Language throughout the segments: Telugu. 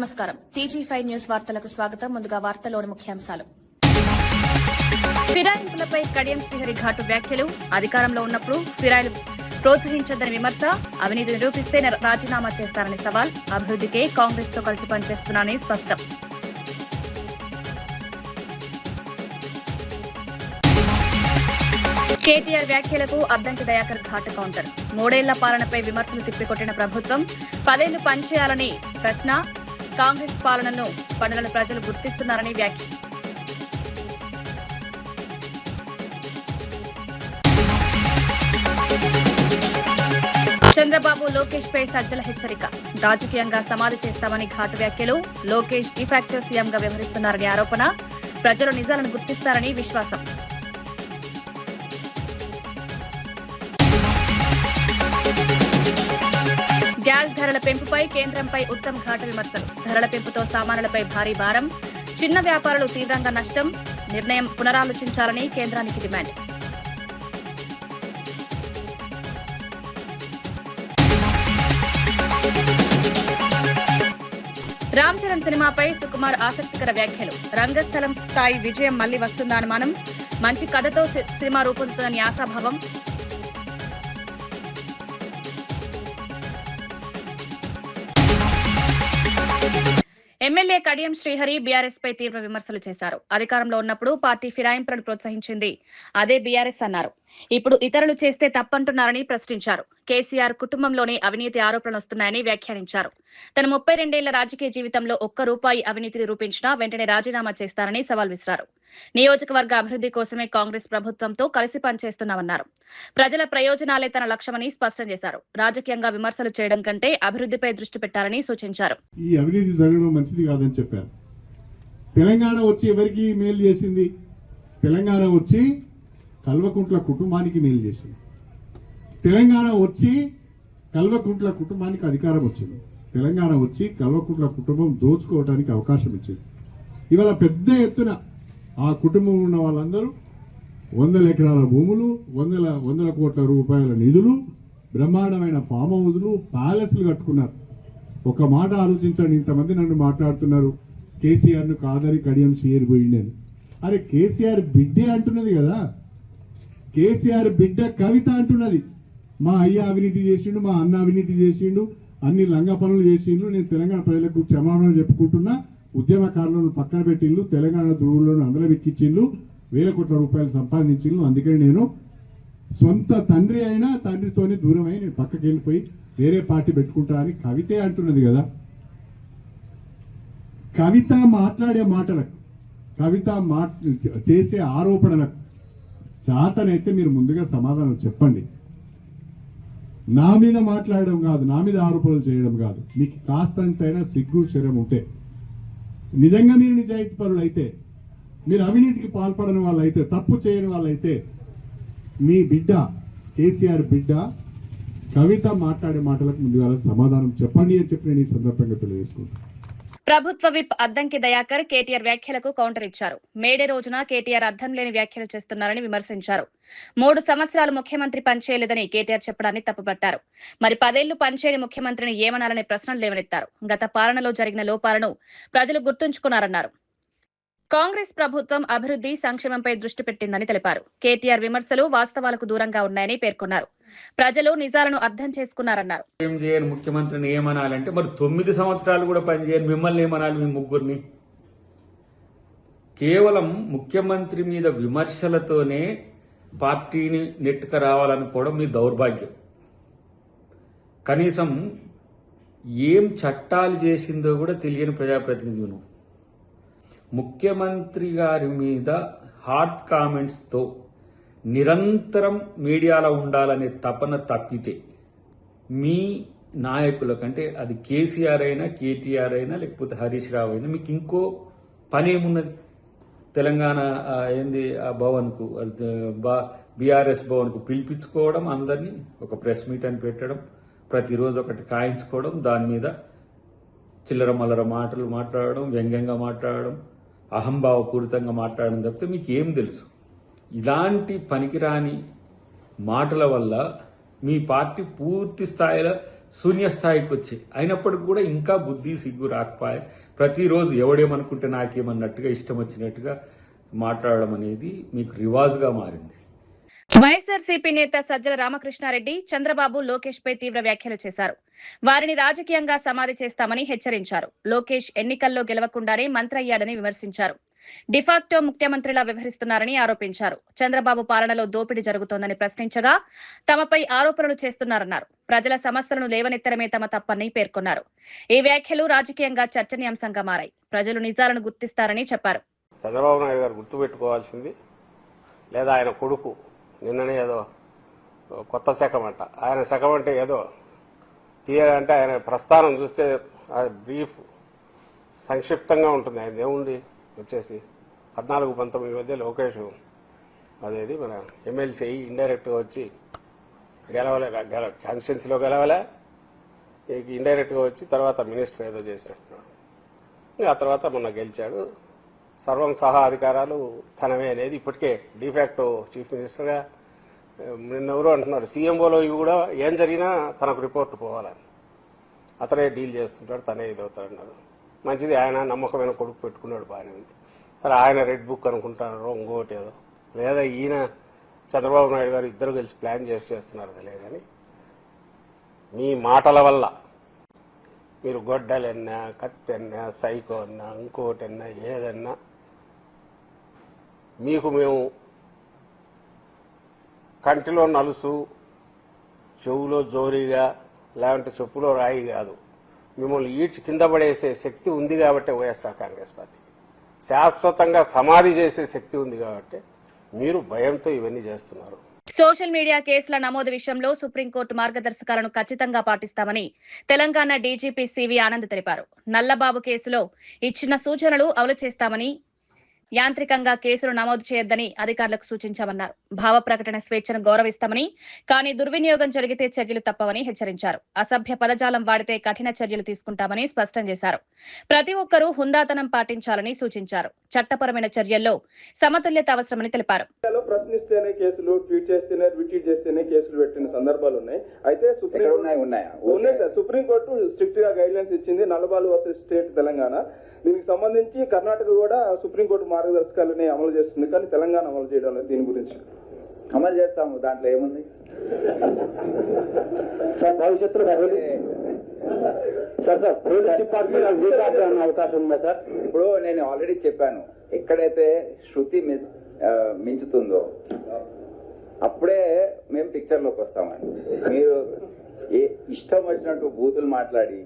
నమస్కారం. టీజీ5 న్యూస్ వార్తలకు స్వాగతం. ముందుగా వార్తలోని ముఖ్యాంశాలు. ఫిరాయింపులపై కడియం శ్రీహరి ఘాటు వ్యాఖ్యలు. అధికారంలో ఉన్నప్పుడు ఫిరాయిలు ప్రోత్సహించొద్దని విమర్శ. అవినీతి నిరూపిస్తే రాజీనామా చేస్తారని సవాల్. అభివృద్ధికే కాంగ్రెస్ తో కలిసి పనిచేస్తున్నానని స్పష్టం. కేటీఆర్ వ్యాఖ్యలకు అద్దంకి దయాకర్ ఘాటు కౌంటర్. 3 ఏళ్ల పాలనపై విమర్శలు తిప్పికొట్టిన ప్రభుత్వం 10 ఏళ్లు పనిచేయాలని ప్రశ్న. కాంగ్రెస్ పాలనను పనులను ప్రజలు గుర్తిస్తున్నారని వ్యాఖ్య. చంద్రబాబు లోకేష్ పై సజ్జల హెచ్చరిక. రాజకీయంగా సమాధి చేస్తామని ఘాటు వ్యాఖ్యలు. లోకేష్ డిఫాక్టో సీఎంగా వ్యవహరిస్తున్నారని ఆరోపణ. ప్రజలు నిజాలను గుర్తిస్తారని విశ్వాసం. గ్యాస్ ధరల పెంపుపై కేంద్రంపై ఉత్తమ్ ఘాటు విమర్శలు. ధరల పెంపుతో సామాన్యులపై భారీ భారం. చిన్న వ్యాపారులు తీవ్రంగా నష్టం. నిర్ణయం పునరాలోచించాలని కేంద్రానికి డిమాండ్. రామ్ చరణ్ సినిమాపై సుకుమార్ ఆసక్తికర వ్యాఖ్యలు. రంగస్థలం స్థాయి విజయం మళ్లీ వస్తుందా అనుమానం. మంచి కథతో సినిమా రూపొందుతుందని ఆశాభావం. ఎమ్మెల్యే కడియం శ్రీహరి బీఆర్ఎస్ పై తీవ్ర విమర్శలు చేశారు. అధికారంలో ఉన్నప్పుడు పార్టీ ఫిరాయింపులను ప్రోత్సహించింది అదే బీఆర్ఎస్ అన్నారు. ఇప్పుడు ఇతరులు చేస్తే తప్పంటున్నారని ప్రశ్నించారు. కేసీఆర్ కుటుంబంలోనే అవినీతి ఆరోపణలు వస్తున్నాయని వ్యాఖ్యానించారు. తన 32 ఏళ్ల రాజకీయ జీవితంలో ₹1 అవినీతి నిరూపించినా వెంటనే రాజీనామా చేస్తారని సవాల్ విసిరారు. నియోజకవర్గ అభివృద్ధి కోసమే కాంగ్రెస్ ప్రభుత్వంతో కలిసి పనిచేస్తున్నామన్నారు. ప్రజల ప్రయోజనాలే తన లక్ష్యమని స్పష్టం చేశారు. రాజకీయంగా విమర్శలు చేయడం కంటే అభివృద్ధిపై దృష్టి పెట్టాలని సూచించారు. ఈ అవినీతి జరగడం మంచిది కాదని చెప్పారు. తెలంగాణ వచ్చి ఎవరికి మేలు చేసింది? తెలంగాణ వచ్చి కల్వకుంట్ల కుటుంబానికి మేలు చేసింది. తెలంగాణ వచ్చి కల్వకుంట్ల కుటుంబానికి అధికారం వచ్చింది. తెలంగాణ వచ్చి కల్వకుంట్ల కుటుంబం దోచుకోవడానికి అవకాశం ఇచ్చింది. ఇవాళ పెద్ద ఎత్తున ఆ కుటుంబం ఉన్న వాళ్ళందరూ 100 ఎకరాల భూములు, వందల కోట్ల రూపాయల నిధులు, బ్రహ్మాండమైన ఫామ్ హౌజులు, ప్యాలెస్లు కట్టుకున్నారు. ఒక మాట ఆలోచించండి. ఇంతమంది నన్ను మాట్లాడుతున్నారు కేసీఆర్ను కాదని కడియం శ్రీహరి పోయింది అని. అరే కేసీఆర్ బిడ్డే అంటున్నది కదా. కేసీఆర్ బిడ్డ కవిత అంటున్నది మా అయ్య అవినీతి చేసిండు, మా అన్న అవినీతి చేసిండు, అన్ని లంగ పనులు చేసిండు. నేను తెలంగాణ ప్రజలకు క్షమాపణ చెప్పుకుంటున్నా. ఉద్యమకారులను పక్కన పెట్టిండ్లు, తెలంగాణ ధ్రువులను అందరూ ఎక్కించిండ్లు, ₹1,000 కోట్ల సంపాదించిండ్లు. అందుకని నేను సొంత తండ్రి అయినా తండ్రితోనే దూరమై నేను పక్కకి వెళ్ళిపోయి వేరే పార్టీ పెట్టుకుంటా అని కవితే అంటున్నది కదా. కవిత మాట్లాడే మాటలకు, కవిత చేసే ఆరోపణలకు చాతనైతే మీరు ముందుగా సమాధానం చెప్పండి. నా మీద మాట్లాడడం కాదు, నా మీద ఆరోపణలు చేయడం కాదు. మీకు కాస్తంతైనా సిగ్గు శరం ఉంటే, నిజంగా మీరు నిజాయితీ పరులు అయితే, మీరు అవినీతికి పాల్పడని వాళ్ళైతే, తప్పు చేయని వాళ్ళైతే, మీ బిడ్డ కేసీఆర్ బిడ్డ కవిత మాట్లాడే మాటలకు ముందుగా సమాధానం చెప్పండి అని చెప్పి నేను ఈ సందర్భంగా తెలియజేసుకుంటాను. ప్రభుత్వ విప్ అద్దంకి దయాకర్ కేటీఆర్ వ్యాఖ్యలకు కౌంటర్ ఇచ్చారు. మేడే రోజున కేటీఆర్ అర్థం లేని వ్యాఖ్యలు చేస్తున్నారని విమర్శించారు. 3 సంవత్సరాలు ముఖ్యమంత్రి పనిచేయలేదని కేటీఆర్ చెప్పడాన్ని తప్పుపట్టారు. మరి 10 ఏళ్లు పనిచేయని ముఖ్యమంత్రిని ఏమనాలనే ప్రశ్నలు లేవనెత్తారు. గత పాలనలో జరిగిన లోపాలను ప్రజలు గుర్తుంచుకున్నారన్నారు. కాంగ్రెస్ ప్రభుత్వం అభివృద్ధి సంక్షేమంపై దృష్టి పెట్టిందని తెలిపారు. కేటీఆర్ విమర్శలు వాస్తవాలకు దూరంగా ఉన్నాయని పేర్కొన్నారు. ప్రజలు నిజాలను అర్థం చేసుకున్నారన్నారు. ఏం చేయని ముఖ్యమంత్రిని ఏమనాలంటే మరి 9 సంవత్సరాలు కూడా పనిచేయని మిమ్మల్ని ఏమనాలి? మీ ముగ్గురిని కేవలం ముఖ్యమంత్రి మీద విమర్శలతోనే పార్టీని నెట్టుకు రావాలనుకోవడం మీ దౌర్భాగ్యం. కనీసం ఏం చట్టాలు చేసిందో కూడా తెలియని ప్రజాప్రతినిధి నువ్వు. ముఖ్యమంత్రి గారి మీద హాట్ కామెంట్స్తో నిరంతరం మీడియాలో ఉండాలనే తపన తప్పితే మీ నాయకుల కంటే అది కేసీఆర్ అయినా, కేటీఆర్ అయినా, లేకపోతే హరీష్ రావు అయినా మీకు ఇంకో పనేమున్నది? తెలంగాణ ఏంది ఆ భవన్కు, బీఆర్ఎస్ భవన్కు పిలిపించుకోవడం, అందరినీ ఒక ప్రెస్ మీట్ అని పెట్టడం, ప్రతిరోజు ఒకటి కాయించుకోవడం, దాని మీద చిల్లర మల్లర మాటలు మాట్లాడడం, వ్యంగ్యంగా మాట్లాడడం, అహంభావపూరితంగా మాట్లాడడం తప్పితే మీకు ఏం తెలుసు? ఇలాంటి పనికిరాని మాటల వల్ల మీ పార్టీ పూర్తి స్థాయిలో శూన్యస్థాయికి వచ్చాయి. అయినప్పటికి కూడా ఇంకా బుద్ధి సిగ్గు రాకపోయే ప్రతిరోజు ఎవడేమనుకుంటే నాకేమన్నట్టుగా ఇష్టం వచ్చినట్టుగా మాట్లాడడం అనేది మీకు రివాజ్గా మారింది. వైఎస్ఆర్సీపీ నేత సజ్జల రామకృష్ణారెడ్డి చంద్రబాబు లోకేష్ పై తీవ్ర వ్యాఖ్యలు చేశారు. వారిని రాజకీయంగా సమాధి చేస్తామని హెచ్చరించారు. లోకేష్ ఎన్నికల్లో గెలవకుండానే మంత్రి అయ్యాడని విమర్శించారు. డిఫాక్టో ముఖ్యమంత్రిలా వ్యవహరిస్తున్నారని ఆరోపించారు. చంద్రబాబు పాలనలో దోపిడీ జరుగుతోందని ప్రశ్నించగా తమపై ఆరోపణలు చేస్తున్నారన్నారు. ప్రజల సమస్యలను లేవనెత్తడమే తమ తప్పని పేర్కొన్నారు. ఈ వ్యాఖ్యలు రాజకీయంగా చర్చనీయాంశంగా మారాయి. ప్రజలు నిజాలను గుర్తిస్తారని చెప్పారు. చంద్రబాబు నాయుడు గారు గుర్తుపెట్టుకోవాల్సింది, లేదా ఆయన కొడుకు నిన్ననే ఏదో కొత్త శకం అంట, ఆయన శకం అంటే ఏదో తీయాలంటే ఆయన ప్రస్థానం చూస్తే బ్రీఫ్ సంక్షిప్తంగా ఉంటుంది. ఆయన ఏముంది వచ్చేసి 14-19 మధ్య లోకేష్ అదేది మన ఎమ్మెల్సీ ఇండైరెక్ట్గా వచ్చి గెలవలే, కాన్స్టిట్యున్సీలో గెలవలే, ఇండైరెక్ట్గా వచ్చి తర్వాత మినిస్టర్ ఏదో చేసినట్టున్నాడు. ఆ తర్వాత మొన్న గెలిచాడు. సర్వం సహా అధికారాలు తనవే అనేది ఇప్పటికే డిఫాక్టో చీఫ్ మినిస్టర్గా నిన్నెవరో అంటున్నారు. సీఎంఓలో ఇవి కూడా ఏం జరిగినా తనకు రిపోర్ట్ పోవాలని అతనే డీల్ చేస్తుంటాడు, తనే ఇదవుతాడన్నారు. మంచిది, ఆయన నమ్మకమైన కొడుకు పెట్టుకున్నాడు, బాగానే ఉంది. సరే ఆయన రెడ్ బుక్ అనుకుంటున్నారో ఇంకోటి ఏదో, లేదా ఈయన చంద్రబాబు నాయుడు గారు ఇద్దరు కలిసి ప్లాన్ చేస్తున్నారు తెలియదు. కానీ మీ మాటల వల్ల మీరు గొడ్డలన్నా, కత్తెన్నా, సైకో అన్నా, ఇంకోటన్నా, ఏదన్నా మీకు మేము కంటిలో నలుసు, చెవులో జోరీగా, లేదంటే చెప్పులో రాయి కాదు, మిమ్మల్ని ఈడ్చి కింద పడేసే శక్తి ఉంది కాబట్టి వైఎస్ఆర్ కాంగ్రెస్ పార్టీ శాశ్వతంగా సమాధి చేసే శక్తి ఉంది కాబట్టి మీరు భయంతో ఇవన్నీ చేస్తున్నారు. సోషల్ మీడియా కేసుల నమోదు విషయంలో సుప్రీంకోర్టు మార్గదర్శకాలను ఖచ్చితంగా పాటిస్తామని తెలంగాణ డీజీపీ సివి ఆనంద్ తెలిపారు. నల్లబాబు కేసులో ఇచ్చిన సూచనలు అమలు చేస్తామని, యాంత్రికంగా కేసులు నమోదు చేయొద్దని అధికారులకు సూచించామన్నారు. భావ ప్రకటన స్వేచ్ఛను గౌరవిస్తామని, కానీ దుర్వినియోగం జరిగితే చర్యలు తప్పవని హెచ్చరించారు. అసభ్య పదజాలం వాడితే కఠిన చర్యలు తీసుకుంటామని స్పష్టం చేశారు. ప్రతి ఒక్కరూ హుందాతనం పాటించాలని సూచించారు. చట్టపరమైన చర్యల్లో సమతుల్యత అవసరమని తెలిపారు. ప్రశ్నిస్తేనే కేసులు, ట్వీట్ చేస్తేనే కేసులు పెట్టిన సందర్భాలు ఉన్నాయి. అయితే ఉన్నాయి సార్. సుప్రీంకోర్టు స్ట్రిక్ట్ గా గైడ్ లైన్స్ ఇచ్చింది. నల్లబాలు వర్సెస్ స్టేట్ తెలంగాణ. దీనికి సంబంధించి కర్ణాటక కూడా సుప్రీంకోర్టు మార్గదర్శకాలని అమలు చేస్తుంది, కానీ తెలంగాణ అమలు చేయడం లేదు. దీని గురించి అమలు చేస్తాము, దాంట్లో ఏముంది సార్? భవిష్యత్తులో సార్ పోలీస్ డిపార్ట్మెంట్ అవకాశం ఉందా సార్? ఇప్పుడు నేను ఆల్రెడీ చెప్పాను, ఎక్కడైతే శృతి మించుతుందో అప్పుడే మేము పిక్చర్ లోకి వస్తామండి. మీరు ఇష్టం వచ్చినట్టు బూతులు మాట్లాడి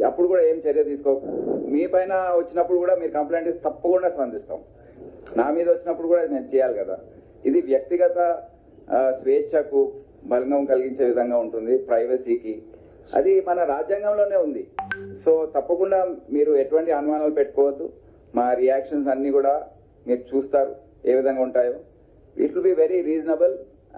అప్పుడు కూడా ఏం చర్య తీసుకో, మీ పైన వచ్చినప్పుడు కూడా మీరు కంప్లైంట్ ఇస్తే తప్పకుండా స్పందిస్తాం. నా మీద వచ్చినప్పుడు కూడా నేను చేయాలి కదా. ఇది వ్యక్తిగత స్వేచ్ఛకు భంగం కలిగించే విధంగా ఉంటుంది, ప్రైవసీకి. అది మన రాజ్యాంగంలోనే ఉంది. సో తప్పకుండా మీరు ఎటువంటి అనుమానాలు పెట్టుకోవద్దు. మా రియాక్షన్స్ అన్ని కూడా మీరు చూస్తారు ఏ విధంగా ఉంటాయో. It will be very reasonable.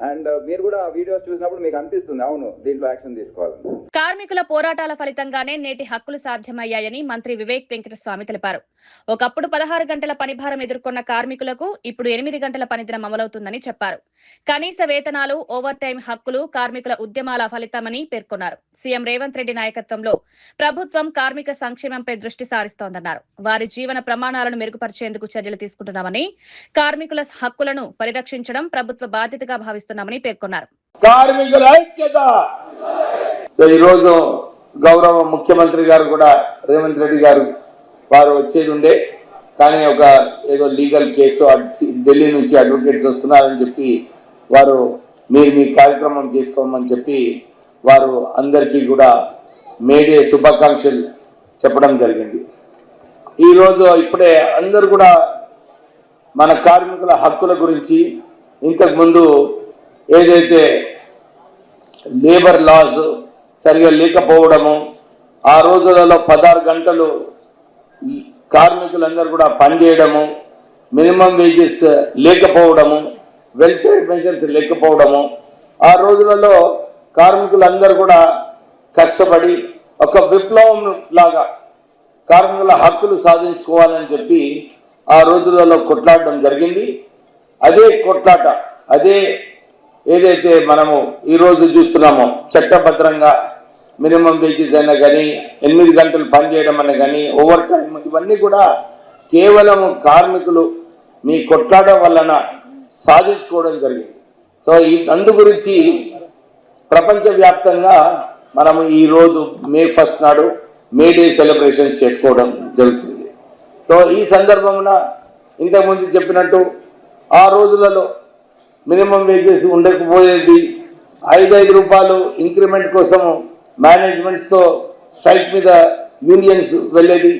And మీరు కూడా ఆ వీడియోస్ చూసినప్పుడు మీకు అనిపిస్తుంది, అవును దీంట్లో యాక్షన్ తీసుకోవాలని. కార్మికుల పోరాటాల ఫలితంగానే నేటి హక్కులు సాధ్యమయ్యాయని మంత్రి వివేక్ వెంకటస్వామి తెలిపారు. ఒకప్పుడు 16 గంటల పనిభారం ఎదుర్కొన్న కార్మికులకు ఇప్పుడు 8 గంటల పనిదినం అమలవుతుందని చెప్పారు. కనీస వేతనాలు, ఓవర్ టైం హక్కులు కార్మికుల ఉద్యమాల ఫలితమని పేర్కొన్నారు. సీఎం రేవంత్ రెడ్డి నాయకత్వంలో ప్రభుత్వం కార్మిక సంక్షేమంపై దృష్టి సారిస్తోందన్నారు. వారి జీవన ప్రమాణాలను మెరుగుపరిచేందుకు చర్యలు తీసుకుంటున్నామని, కార్మికుల హక్కులను పరిరక్షించడం ప్రభుత్వ బాధ్యతగా భావిస్తున్నామని పేర్కొన్నారు. కార్మికుల ఐక్యత. సో ఈరోజు గౌరవ ముఖ్యమంత్రి గారు కూడా రేవంత్ రెడ్డి గారు వారు వచ్చేది ఉండే, కానీ ఒక ఏదో లీగల్ కేసు ఢిల్లీ నుంచి అడ్వకేట్స్ వస్తున్నారని చెప్పి వారు మీరు మీ కార్యక్రమం చేసుకోమని చెప్పి వారు అందరికీ కూడా మేడే శుభాకాంక్షలు చెప్పడం జరిగింది. ఈరోజు ఇప్పుడే అందరు కూడా మన కార్మికుల హక్కుల గురించి, ఇంతకుముందు ఏదైతే లేబర్ లాస్ సరిగా లేకపోవడము, ఆ రోజులలో 16 గంటలు కార్మికులందరూ కూడా పనిచేయడము, మినిమం వేజెస్ లేకపోవడము, వెల్ఫేర్ మెజర్స్ లేకపోవడము, ఆ రోజులలో కార్మికులందరూ కూడా కష్టపడి ఒక విప్లవం లాగా కార్మికుల హక్కులు సాధించుకోవాలని చెప్పి ఆ రోజులలో కొట్లాడడం జరిగింది. అదే కొట్లాట, అదే ఏదైతే మనము ఈరోజు చూస్తున్నామో చట్టబద్ధంగా మినిమం వేజెస్ అయినా కానీ 8 గంటలు పనిచేయడం అన్నా కానీ ఓవర్ టైం ఇవన్నీ కూడా కేవలం కార్మికులు మీ కొట్లాట వలన సాధించుకోవడం జరిగింది. సో అందు గురించి ప్రపంచవ్యాప్తంగా మనము ఈరోజు May 1 నాడు మే డే సెలబ్రేషన్స్ చేసుకోవడం జరుగుతుంది. సో ఈ సందర్భంలో ఇంతకుముందు చెప్పినట్టు ఆ రోజులలో మినిమం వేజెస్ ఉండకపోయేది, 5 రూపాయలు ఇంక్రిమెంట్ కోసం మేనేజ్మెంట్స్తో స్ట్రైక్ మీద యూనియన్స్ వెళ్ళేది.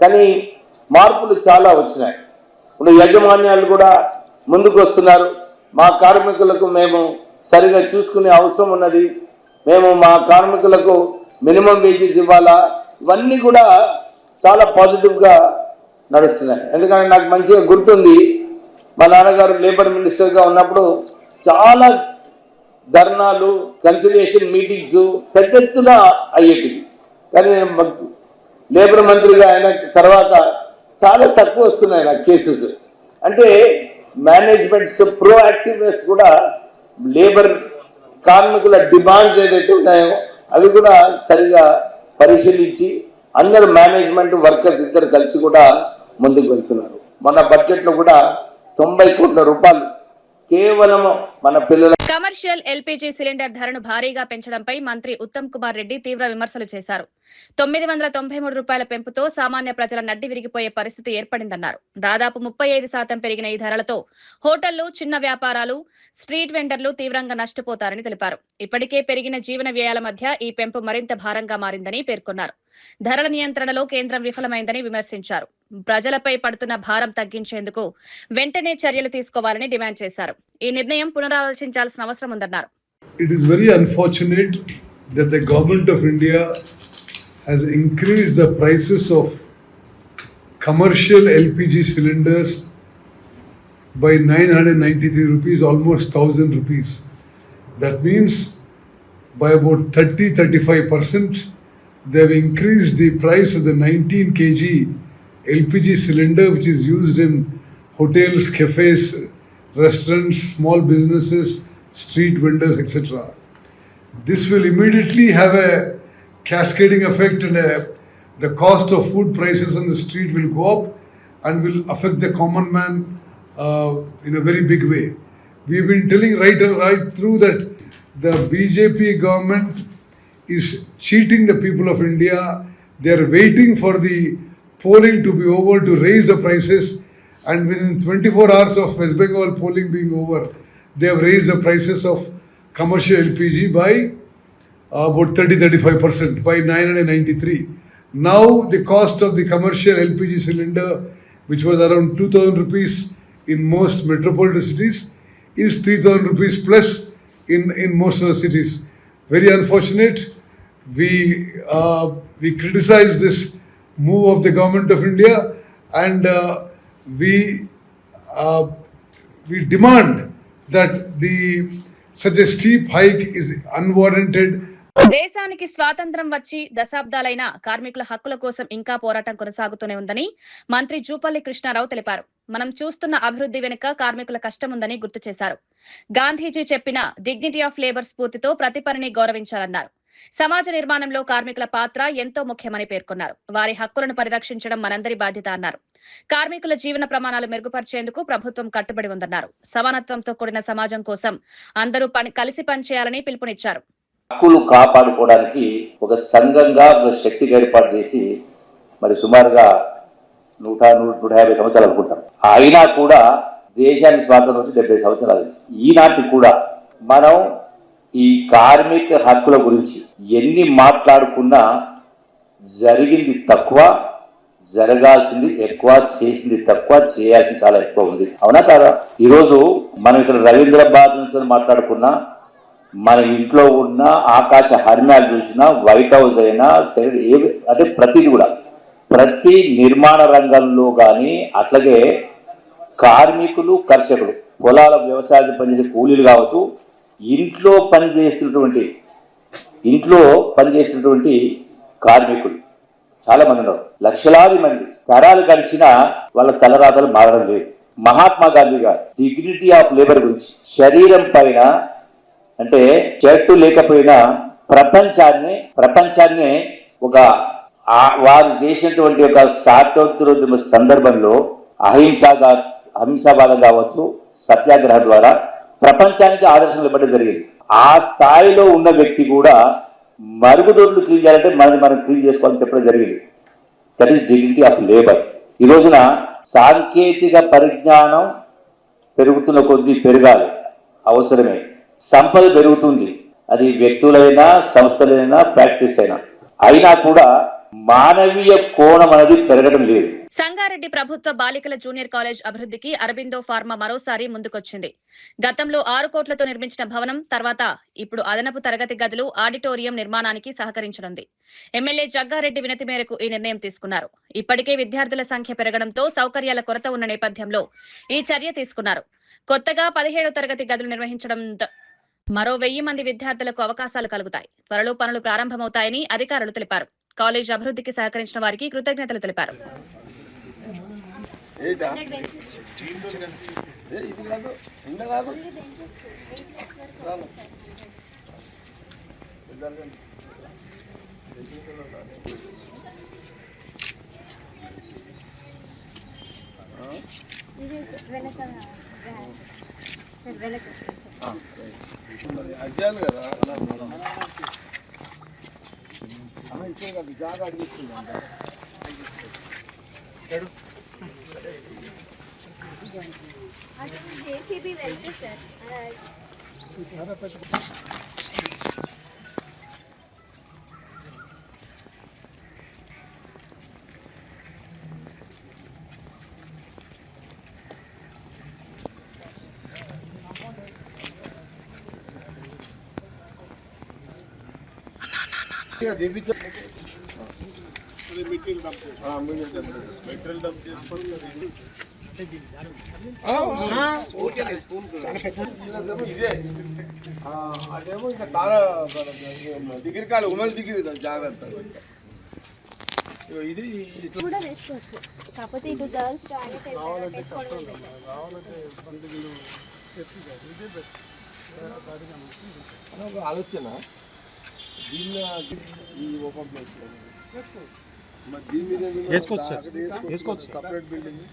కానీ మార్పులు చాలా వచ్చినాయి. ఇప్పుడు యాజమాన్యాలు కూడా ముందుకు వస్తున్నారు. మా కార్మికులకు మేము సరిగా చూసుకునే అవసరం ఉన్నది, మేము మా కార్మికులకు మినిమం వేజెస్ ఇవ్వాలా, ఇవన్నీ కూడా చాలా పాజిటివ్గా నడుస్తున్నాయి. ఎందుకంటే నాకు మంచిగా గుర్తుంది, మా నాన్నగారు లేబర్ మినిస్టర్గా ఉన్నప్పుడు చాలా ధర్నాలు, కన్సిలియేషన్ మీటింగ్స్ పెద్ద ఎత్తున అయ్యేటివి. కానీ లేబర్ మంత్రిగా అయిన తర్వాత చాలా తక్కువ వస్తున్నాయి నాకు కేసెస్. అంటే మేనేజ్మెంట్స్ ప్రోయాక్టివ్నెస్ కూడా లేబర్ కార్మికుల డిమాండ్స్ ఏదైతే ఉన్నాయో అవి కూడా సరిగా పరిశీలించి అందరు మేనేజ్మెంట్ వర్కర్స్ ఇద్దరు కలిసి కూడా ముందుకు వెళ్తున్నారు. మన బడ్జెట్లో కూడా 90 కోట్ల రూపాయలు కేవలం మన పిల్లల కమర్షియల్ ఎల్పీజీ సిలిండర్ ధరను భారీగా పెంచడంపై మంత్రి ఉత్తమ్ కుమార్ రెడ్డి తీవ్ర విమర్శలు చేశారు. 993 రూపాయల పెంపుతో సామాన్య ప్రజల నడ్డి విరిగిపోయే పరిస్థితి ఏర్పడిందన్నారు. దాదాపు 35% పెరిగిన ఈ ధరలతో హోటళ్లు, చిన్న వ్యాపారాలు, స్ట్రీట్ వెండర్లు తీవ్రంగా నష్టపోతారని తెలిపారు. ఇప్పటికే పెరిగిన జీవన వ్యయాల మధ్య ఈ పెంపు మరింత భారంగా మారిందని పేర్కొన్నారు. ధరల నియంత్రణలో కేంద్రం విఫలమైందని విమర్శించారు. ప్రజలపై పడుతున్న భారం తగ్గించేందుకు వెంటనే చర్యలు తీసుకోవాలని డిమాండ్ చేశారు. ఈ నిర్ణయం పునరాలోచించాల్సిన అవసరం ఉందన్నారు. It is very unfortunate that the government of India has increased the prices of commercial LPG cylinders by 993 rupees, almost 1000 rupees. That means by about 30-35%, they have increased the price of the 19 kg LPG cylinder, which is used in hotels, cafes, restaurants, small businesses, street vendors, etc. This will immediately have a cascading effect, and the cost of food prices on the street will go up and will affect the common man in a very big way. We've been telling right through that the BJP government is cheating the people of India. They are waiting for the polling to be over to raise the prices, and within 24 hours of West Bengal polling being over, they have raised the prices of commercial LPG by about 30-35%, by 993. Now the cost of the commercial LPG cylinder, which was around 2000 rupees in most metropolitan cities, is 3000 rupees plus in most of the cities. Very unfortunate. We criticize this move of the government of India, and we demand that such a steep hike is unwarranted. దేశానికి స్వాతంత్ర్యం వచ్చి దశాబ్దాలైన కార్మికుల హక్కుల కోసం ఇంకా పోరాటం కొనసాగుతూనే ఉందని మంత్రి జూపల్లి కృష్ణారావు తెలిపారు. మనం చూస్తున్న అభివృద్ధి వెనుక కార్మికుల కష్టం ఉందని గుర్తు చేశారు. గాంధీజీ చెప్పిన డిగ్నిటీ ఆఫ్ లేబర్ స్ఫూర్తితో ప్రతి పనిని గౌరవించాలన్నారు. సమాజ నిర్మాణంలో కార్మికుల పాత్ర ఎంతో ముఖ్యమని పేర్కొన్నారు. వారి హక్కులను పరిరక్షించడం మనందరి బాధ్యత అన్నారు. కార్మికుల జీవన ప్రమాణాలు మెరుగుపరిచేందుకు ప్రభుత్వం కట్టుబడి ఉందన్నారు. సమానత్వంతో కూడిన సమాజం కోసం అందరూ కలిసి పనిచేయాలని పిలుపునిచ్చారు. హక్కులు కాపాడుకోవడానికి ఒక సంఘంగా ఒక శక్తిగా ఏర్పాటు చేసి మరి సుమారుగా 100-150 సంవత్సరాలు అనుకుంటాం. అయినా కూడా దేశానికి స్వాతంత్రం వచ్చి 70 సంవత్సరాలు. ఈనాటి కూడా మనం ఈ కార్మిక హక్కుల గురించి ఎన్ని మాట్లాడుకున్నా జరిగింది తక్కువ, జరగాల్సింది ఎక్కువ, చేసింది తక్కువ, చేయాల్సింది చాలా ఎక్కువ ఉంది. అవునా కాదా? ఈరోజు మనం ఇక్కడ రవీంద్రబాద్ నుంచి మాట్లాడుకున్నా, మన ఇంట్లో ఉన్న ఆకాశ హర్మ్యాలు చూసినా, వైట్ హౌస్ అయినా అంటే ప్రతిది కూడా, ప్రతి నిర్మాణ రంగంలో కానీ అట్లాగే కార్మికులు, కర్షకులు, పొలాల వ్యవసాయం పనిచేసే కూలీలు కావచ్చు, ఇంట్లో పనిచేస్తున్నటువంటి కార్మికులు చాలా మంది ఉన్నారు. లక్షలాది మంది. తరాలు గడిచినా వాళ్ళ తలరాతలు మారడం లేదు. మహాత్మా గాంధీ గారు డిగ్నిటీ ఆఫ్ లేబర్ గురించి, శరీరం పైన అంటే షర్టు లేకపోయినా ప్రపంచాన్ని ఒక వారు చేసినటువంటి ఒక స్వాతంత్రోద్యమ సందర్భంలో అహింసావాదం కావచ్చు, సత్యాగ్రహ ద్వారా ప్రపంచానికి ఆదర్శం ఇవ్వడం జరిగింది. ఆ స్థాయిలో ఉన్న వ్యక్తి కూడా మరుగుదొడ్లు క్లీన్ చేయాలంటే మనం క్లీన్ చేసుకోవాలని చెప్పడం జరిగింది. That is dignity of labour. ఈ రోజున సాంకేతిక పరిజ్ఞానం పెరుగుతున్న కొద్దీ పెరగాలి, అవసరమే. సంపద పెరుగుతుంది, అది వ్యక్తులైనా సంస్థలైనా ప్రాక్టీస్ అయినా కూడా మానవీయ కోణం అనేది పెరగడం లేదు. సంగారెడ్డి ప్రభుత్వ బాలికల జూనియర్ కాలేజ్ అభివృద్ధికి అరబిందో ఫార్మా మరోసారి ముందుకొచ్చింది. గతంలో 6 కోట్లతో నిర్మించిన భవనం తర్వాత ఇప్పుడు అదనపు తరగతి గదులు, ఆడిటోరియం నిర్మాణానికి సహకరించనుంది. ఎమ్మెల్యే జగ్గారెడ్డి వినతి మేరకు ఈ నిర్ణయం తీసుకున్నారు. ఇప్పటికే విద్యార్థుల సంఖ్య పెరగడంతో సౌకర్యాల కొరత ఉన్న నేపథ్యంలో ఈ చర్య తీసుకున్నారు. కొత్తగా 17వ తరగతి గదులు నిర్వహించడం మరో 1000 మంది విద్యార్థులకు అవకాశాలు కలుగుతాయి. త్వరలో పనులు ప్రారంభమవుతాయని అధికారులు తెలిపారు. కాలేజ్ అభివృద్ధికి సహకరించిన వారికి కృతజ్ఞతలు తెలిపారు. అదేమో ఇంకా డిగ్రీ కాదు, ఉమెన్స్ డిగ్రీ జాగ్రత్త. ఇది కూడా వేసుకోవచ్చు, కాకపోతే ఇది గర్ల్స్ ఆలోచన దీన్ని ఈ ఓపెన్ ప్లేస్ మరి దీని మీద వేసుకోవచ్చు separate building.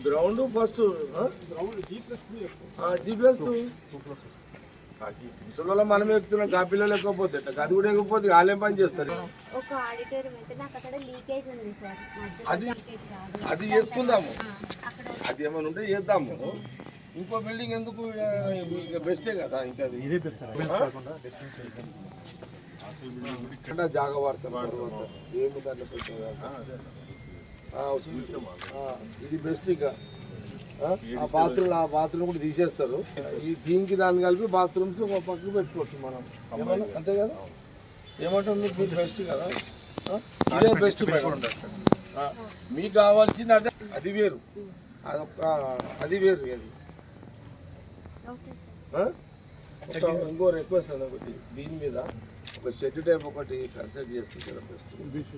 Ground first G+2 ముసలిలో మనం ఎక్కుతున్నాం, గా పిల్లలు ఎక్కకపోతే అది కూడా ఎక్కకపోతే వాళ్ళేం పని చేస్తారు. ఒక ఆడిటోరియం అయితే నాకు అక్కడ లీకేజ్ ఉంది సార్, అది చేసుకుందాము, అది ఏమైనా ఉంటే చేద్దాము. ఇంకో బిల్డింగ్ ఎందుకు, బెస్టే కదా. ఇంకా జాగా వాడతారు ఏమి దాంట్లో ఇది బెస్ట్. ఇక ఆ బాత్రూమ్ కూడా తీసేస్తారు. ఈ దీనికి దాన్ని కలిపి బాత్రూమ్స్ ఒక పక్కకు పెట్టుకోవచ్చు మనం, అంతే కదా. ఏమంటారు మీకు బెస్ట్ కదా, ఇదే బెస్ట్. మీకు కావాల్సింది అదే, అది వేరు, అది వేరు. ఇంకో రిక్వెస్ట్ అని ఒకటి, దీని మీద ఒక షెడ్ టైప్ ఒకటి కన్స్ట్రక్ట్ చేస్తే బెస్ట్.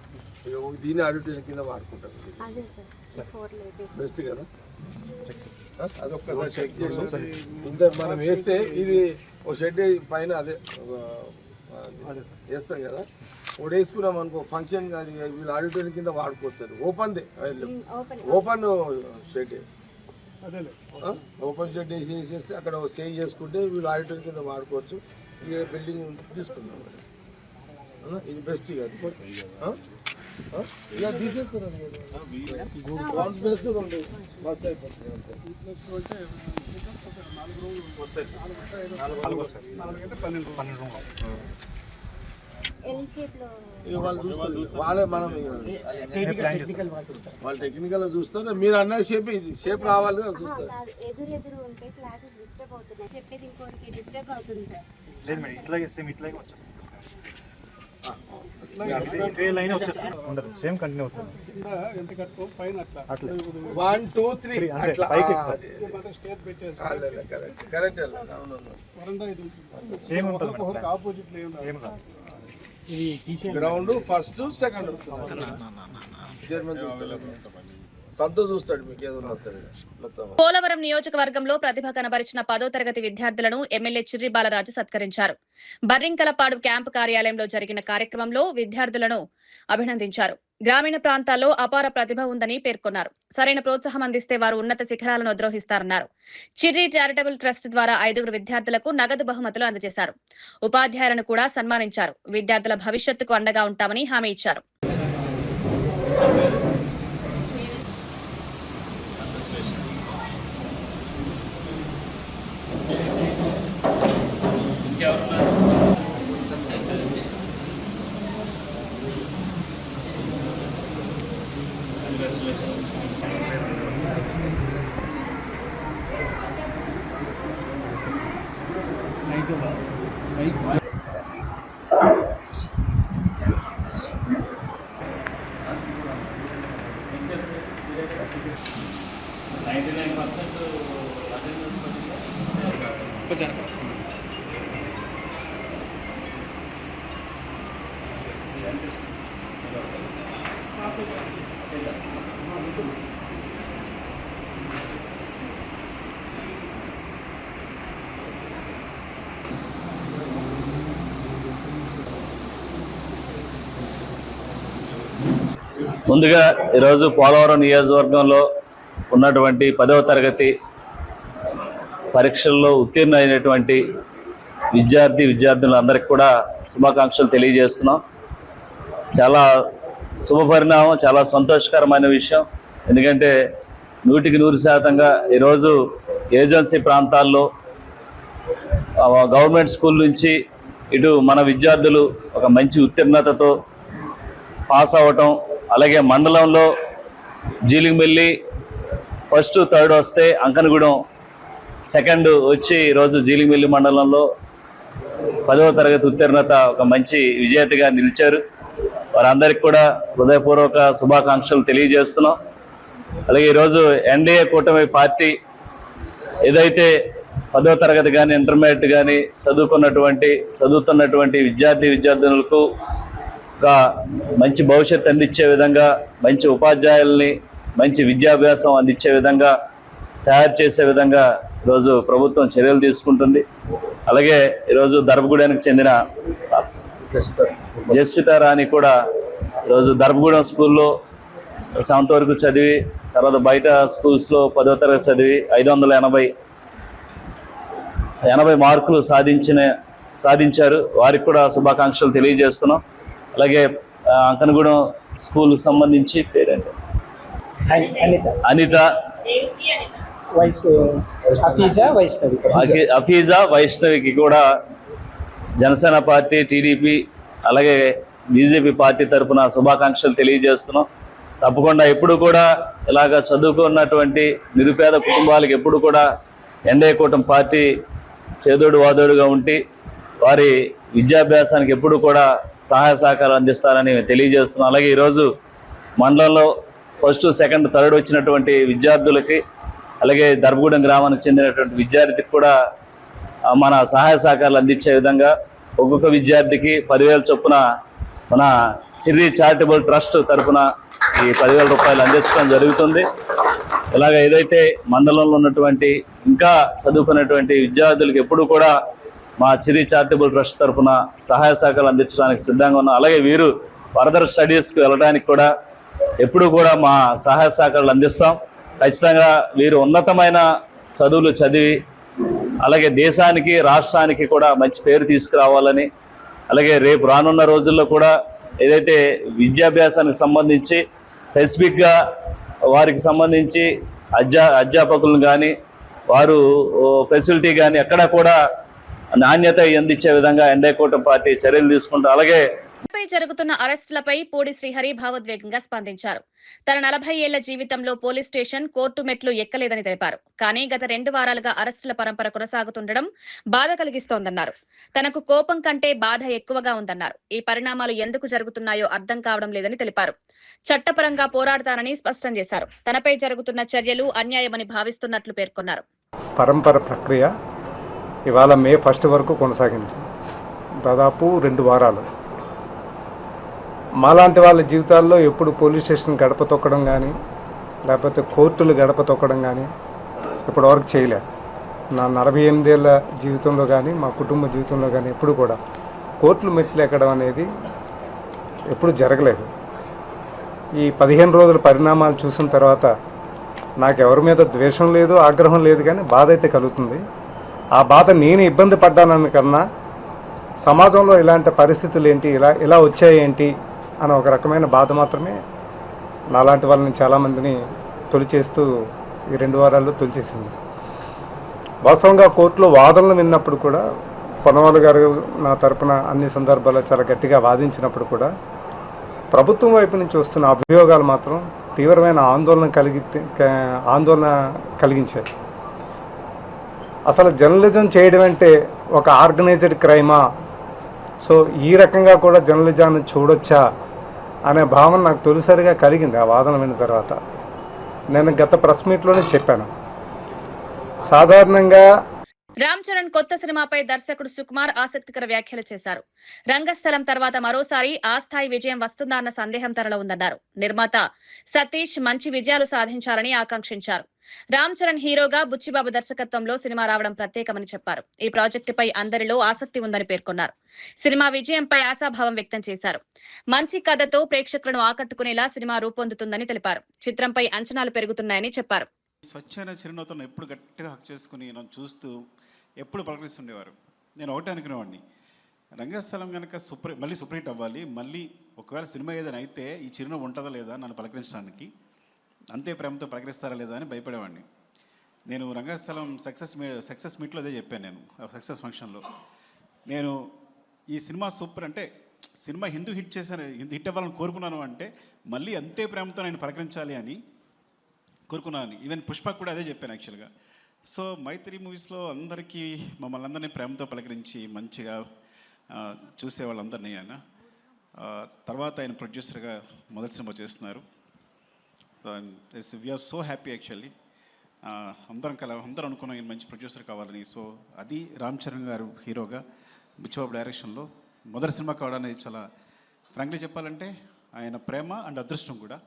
దీన్ని ఆడిటోరియం కింద వాడుకుంటారు, బెస్ట్ కదా. అదొక్కసారి చెక్ చేసి ఇంత మనం వేస్తే ఇది ఒక షెడ్ పైన అదే వేస్తాం కదా, ఒకటి వేసుకున్నాం అనుకో ఫంక్షన్ కానీ వీళ్ళు ఆడిటోరియం కింద వాడుకోవచ్చు. అది ఓపెన్ షెడ్, ఓపెన్ షెడ్ వేసేస్తే అక్కడ స్టే చేసుకుంటే వీళ్ళు ఆడిటోరియం కింద వాడుకోవచ్చు. ఈ బిల్డింగ్ తీసుకున్నాం, ఇది బెస్ట్ కాదు. ఇలా తీసేస్తారు బస్ అయిపోతుంది. వాళ్ళే మనం వాళ్ళు టెక్నికల్ చూస్తారు, మీరు అన్న షేప్ రావాలి కదా చూస్తారు. సేమ్ కంటిన్యూ అవుతుంది. 1 2 3 కరెక్ట్. గ్రౌండ్ ఫస్ట్ సెకండ్ సంతో చూస్తాడు మీకు ఏదో వస్తుంది. పోలవరం నియోజకవర్గంలో ప్రతిభ కనబరిచిన 10వ తరగతి విద్యార్థులను ఎమ్మెల్యే చిర్రి బాలరాజు సత్కరించారు. బర్రింకలపాడు క్యాంపు కార్యాలయంలో జరిగిన కార్యక్రమంలో విద్యార్థులను అభినందించారు. గ్రామీణ ప్రాంతాల్లో అపార ప్రతిభ ఉందని పేర్కొన్నారు. సరైన ప్రోత్సాహం అందిస్తే వారు ఉన్నత శిఖరాలను అధిరోహిస్తారన్నారు. చిర్రి చారిటబుల్ ట్రస్ట్ ద్వారా 5 విద్యార్థులకు నగదు బహుమతులు అందజేశారు. ఉపాధ్యాయులను కూడా సన్మానించారు. విద్యార్థుల భవిష్యత్తుకు అండగా ఉంటామని హామీ ఇచ్చారు. ముందుగా ఈరోజు పోలవరం నియోజకవర్గంలో ఉన్నటువంటి 10వ తరగతి పరీక్షల్లో ఉత్తీర్ణ అయినటువంటి విద్యార్థులందరికీ కూడా శుభాకాంక్షలు తెలియజేస్తున్నాం. చాలా శుభపరిణామం, చాలా సంతోషకరమైన విషయం. ఎందుకంటే 100% ఈరోజు ఏజెన్సీ ప్రాంతాల్లో గవర్నమెంట్ స్కూల్ నుంచి ఇటు మన విద్యార్థులు ఒక మంచి ఉత్తీర్ణతతో పాస్ అవ్వటం, అలాగే మండలంలో జీలింగమిల్లి ఫస్ట్ 3rd వస్తే అంకనగూడెం 2nd వచ్చి ఈరోజు జీలింగమిల్లి మండలంలో 10వ తరగతి ఉత్తీర్ణత ఒక మంచి విజేతగా నిలిచారు. వారందరికీ కూడా హృదయపూర్వక శుభాకాంక్షలు తెలియజేస్తున్నాం. అలాగే ఈరోజు ఎన్డీఏ కూటమి పార్టీ ఏదైతే 10వ తరగతి కానీ ఇంటర్మీడియట్ కానీ చదువుతున్నటువంటి విద్యార్థులకు ఒక మంచి భవిష్యత్తు అందించే విధంగా, మంచి ఉపాధ్యాయుల్ని మంచి విద్యాభ్యాసం అందించే విధంగా, తయారు చేసే విధంగా ఈరోజు ప్రభుత్వం చర్యలు తీసుకుంటుంది. అలాగే ఈరోజు దర్భగూడెనికి చెందిన జస్విత రాణి కూడా ఈరోజు దర్భగూడెం స్కూల్లో 7th వరకు చదివి, తర్వాత బయట స్కూల్స్లో 10వ తరగతి చదివి 580 మార్కులు సాధించారు. వారికి కూడా శుభాకాంక్షలు తెలియజేస్తున్నాం. అలాగే అంకనగూడెం స్కూల్ సంబంధించి పేరేంటి, అనిత, అఫీజా వైష్ణవికి కూడా జనసేన పార్టీ, టీడీపీ అలాగే బీజేపీ పార్టీ తరఫున శుభాకాంక్షలు తెలియజేస్తున్నాం. తప్పకుండా ఎప్పుడు కూడా ఇలాగ చదువుకున్నటువంటి నిరుపేద కుటుంబాలకు ఎప్పుడు కూడా ఎన్డీఏ కూటమి పార్టీ చేదోడు వాదోడుగా ఉండి వారి విద్యాభ్యాసానికి ఎప్పుడు కూడా సహాయ సహకారాలు అందిస్తారని తెలియజేస్తున్నాం. అలాగే ఈరోజు మండలంలో 1st, 2nd, 3rd వచ్చినటువంటి విద్యార్థులకి, అలాగే దర్భగూడెం గ్రామానికి చెందినటువంటి విద్యార్థికి కూడా మన సహాయ సహకారాలు అందించే విధంగా ఒక్కొక్క విద్యార్థికి 10,000 చొప్పున మన చిర్రి చారిటబుల్ ట్రస్ట్ తరఫున ఈ 10,000 రూపాయలు అందించడం జరుగుతుంది. ఇలాగ ఏదైతే మండలంలో ఉన్నటువంటి ఇంకా చదువుకున్నటువంటి విద్యార్థులకు ఎప్పుడు కూడా మా చిర్రి చారిటబుల్ ట్రస్ట్ తరఫున సహాయ సహకారాలు అందించడానికి సిద్ధంగా ఉన్నాం. అలాగే వీరు ఫర్దర్ స్టడీస్కి వెళ్ళడానికి కూడా ఎప్పుడు కూడా మా సహాయ సహకారాలు అందిస్తాం. ఖచ్చితంగా వీరు ఉన్నతమైన చదువులు చదివి అలాగే దేశానికి, రాష్ట్రానికి కూడా మంచి పేరు తీసుకురావాలని, అలాగే రేపు రానున్న రోజుల్లో కూడా ఏదైతే విద్యాభ్యాసానికి సంబంధించి స్పెసిఫిక్గా వారికి సంబంధించి అధ్యాపకులను కానీ వారు ఫెసిలిటీ కానీ ఎక్కడా కూడా నాణ్యత అందించే విధంగా ఎన్డీఏ కూటమి పార్టీ చర్యలు తీసుకుంటారు. అలాగే జరుగుతున్న అరెస్టులపై పూడి శ్రీహరి భావోద్వేగంగా స్పందించారు. తన 40 ఏళ్ల జీవితంలో పోలీస్ స్టేషన్, కోర్టు మెట్లు ఎక్కలేదని తెలిపారు. కానీ గత 2 వారాలుగా అరెస్టుల పరంపర కొనసాగుతుండడం బాధ కలిగిస్తోందన్నారు. తనకు కోపం కంటే బాధ ఎక్కువగా ఉందన్నారు. ఈ పరిణామాలు ఎందుకు జరుగుతున్నాయో అర్థం కావడం లేదని తెలిపారు. చట్టపరంగా పోరాడతానని స్పష్టం చేశారు. తనపై జరుగుతున్న చర్యలు అన్యాయమని భావిస్తున్నట్లు పేర్కొన్నారు. పరంపర ప్రక్రియ ఇవాళ మే 1 వరకు కొనసాగింది. దాదాపు 2 వారాలు. మాలాంటి వాళ్ళ జీవితాల్లో ఎప్పుడు పోలీస్ స్టేషన్ గడప తొక్కడం కానీ, లేకపోతే కోర్టులు గడప తొక్కడం కానీ ఇప్పటివరకు చేయలే. నా 48 ఏళ్ళ జీవితంలో కానీ మా కుటుంబ జీవితంలో కానీ ఎప్పుడు కూడా కోర్టులు మెట్లు ఎక్కడం అనేది ఎప్పుడు జరగలేదు. ఈ 15 రోజుల పరిణామాలు చూసిన తర్వాత నాకు ఎవరి మీద ద్వేషం లేదు, ఆగ్రహం లేదు, కానీ బాధ అయితే కలుగుతుంది. ఆ బాధ నేను ఇబ్బంది పడ్డానని కన్నా సమాజంలో ఇలాంటి పరిస్థితులు ఏంటి, ఇలా వచ్చాయేంటి అన్న ఒక రకమైన బాధ మాత్రమే నాలాంటి వాళ్ళని చాలామందిని తొలిచేస్తూ ఈ 2 వారాల్లో తొలిచేసింది. వాస్తవంగా కోర్టులో వాదనలు విన్నప్పుడు కూడా పొన్నవాళ్ళు గారు నా తరపున అన్ని సందర్భాల్లో చాలా గట్టిగా వాదించినప్పుడు కూడా ప్రభుత్వం వైపు నుంచి వస్తున్న అభియోగాలు మాత్రం తీవ్రమైన ఆందోళన కలిగించాయి. అసలు జర్నలిజం చేయడం అంటే ఒక ఆర్గనైజ్డ్ క్రైమా, సో ఈ రకంగా కూడా జర్నలిజాన్ని చూడొచ్చా అనే భావన నాకు తొలిసారిగా కలిగింది ఆ వాదన విన్న తర్వాత. నేను గత ప్రెస్ మీట్లోనే చెప్పాను, సాధారణంగా రామ్ చరణ్ కొత్త సినిమాపై దర్శకుడు సుకుమార్ ఆసక్తికర వ్యాఖ్యలు చేశారు. రంగస్థలం తర్వాత మరోసారి ఆ స్థాయి విజయం వస్తుందా అన్న సందేహం తనలో ఉందన్నారు. నిర్మాత సతీష్ మంచి విజయాలు సాధించాలని ఆకాంక్షించారు. రామ్ చరణ్ హీరోగా బుచ్చిబాబు దర్శకత్వంలో సినిమా రావడం ప్రత్యేకమని చెప్పారు. ఈ ప్రాజెక్టుపై అందరిలో ఆసక్తి ఉందని పేర్కొన్నారు. సినిమా విజయంపై ఆశాభావం వ్యక్తం చేశారు. మంచి కథతో ప్రేక్షకులను ఆకట్టుకునేలా సినిమా రూపొందుతుందని తెలిపారు. చిత్రంపై అంచనాలు పెరుగుతున్నాయని చెప్పారు. స్వచ్ఛమైన చిరునవ్వుతో ఎప్పుడు గట్టిగా హక్ చేసుకుని నన్ను చూస్తూ ఎప్పుడు పలకరిస్తుండేవారు. నేను ఒకటే అనుకునేవాడిని, రంగస్థలం కనుక మళ్ళీ సూపర్ హిట్ అవ్వాలి, మళ్ళీ ఒకవేళ సినిమా ఏదైనా అయితే ఈ చిరునవ్వు ఉంటుందా లేదా నన్ను పలకరించడానికి, అంతే ప్రేమతో పలకరిస్తారా లేదా అని భయపడేవాడిని. నేను రంగస్థలం సక్సెస్ మీట్లో అదే చెప్పాను. నేను సక్సెస్ ఫంక్షన్లో నేను ఈ సినిమా సూపర్ అంటే సినిమా హిట్ అవ్వాలని కోరుకున్నాను, అంటే మళ్ళీ అంతే ప్రేమతో నేను పలకరించాలి అని కోరుకున్నాను. ఈవెన్ పుష్పకు కూడా అదే చెప్పాను యాక్చువల్గా. సో మైత్రి మూవీస్లో అందరికీ మమ్మల్ని అందరినీ ప్రేమతో పలకరించి మంచిగా చూసేవాళ్ళందరినీ ఆయన తర్వాత ఆయన ప్రొడ్యూసర్గా మొదటి సినిమా చేస్తున్నారు. We're so happy actually. అందరం అనుకున్నాం ఈయన మంచి ప్రొడ్యూసర్ కావాలని. సో అది రామ్ చరణ్ గారు హీరోగా బుచ్చిబాబు డైరెక్షన్లో మొదటి సినిమా కావడానికి చాలా ఫ్రాంక్లీ చెప్పాలంటే ఆయన ప్రేమ అండ్ అదృష్టం కూడా.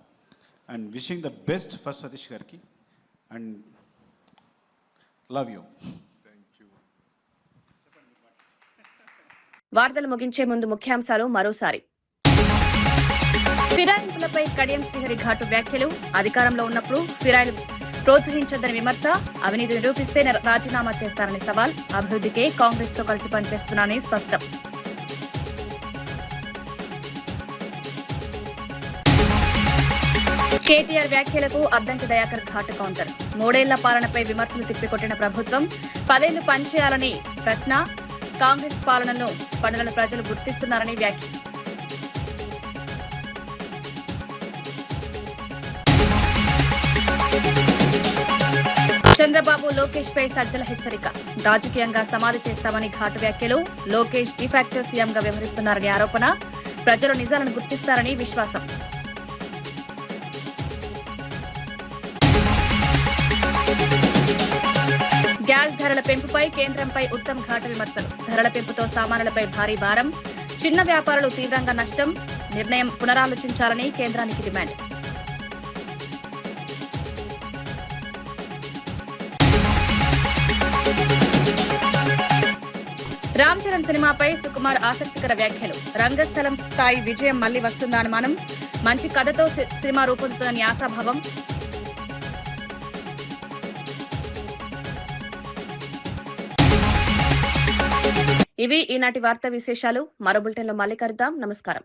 And wishing the best first Satish గారికి అండ్ లవ్ యూ. వార్తలు ముగించే ముందు ముఖ్యాంశాలు మరోసారి. ఫిరాయింపులపై కడియం శ్రీహరి ఘాటు వ్యాఖ్యలు. అధికారంలో ఉన్నప్పుడు ఫిరాయిలు ప్రోత్సహించొద్దని విమర్శ. అవినీతి నిరూపిస్తే రాజీనామా చేస్తారని సవాల్. అభివృద్ధికే కాంగ్రెస్ తో కలిసి పనిచేస్తున్నానని స్పష్టం. కేటీఆర్ వ్యాఖ్యలకు అద్దంకి దయాకర్ ఘాటు కౌంటర్. 3 ఏళ్ల పాలనపై విమర్శలు తిప్పికొట్టిన ప్రభుత్వం 10 ఏళ్లు పనిచేయాలని ప్రశ్న. కాంగ్రెస్ పాలనను పనులను ప్రజలు గుర్తిస్తున్నారని వ్యాఖ్య. చంద్రబాబు లోకేష్ పై సజ్జల హెచ్చరిక. రాజకీయంగా సమాధి చేస్తామని ఘాటు వ్యాఖ్యలు. లోకేష్ డిఫాక్టో సీఎంగా వ్యవహరిస్తున్నారని ఆరోపణ. ప్రజలు నిజాలను గుర్తిస్తారని విశ్వాసం. గ్యాస్ ధరల పెంపుపై కేంద్రంపై ఉత్తమ్ ఘాటు విమర్శలు. ధరల పెంపుతో సామాన్యులపై భారీ భారం. చిన్న వ్యాపారులు తీవ్రంగా నష్టం. నిర్ణయం పునరాలోచించాలని కేంద్రానికి డిమాండ్. రామ్ చరణ్ సినిమాపై సుకుమార్ ఆసక్తికర వ్యాఖ్యలు. రంగస్థలం స్థాయి విజయం మళ్లీ వస్తుందా అనుమానం. మంచి కథతో సినిమా రూపొందుతుందని ఆశాభావం. ఇవి ఈనాటి వార్తా విశేషాలు. మరో బులెటిన్లో మళ్ళీ కలుద్దాం. నమస్కారం.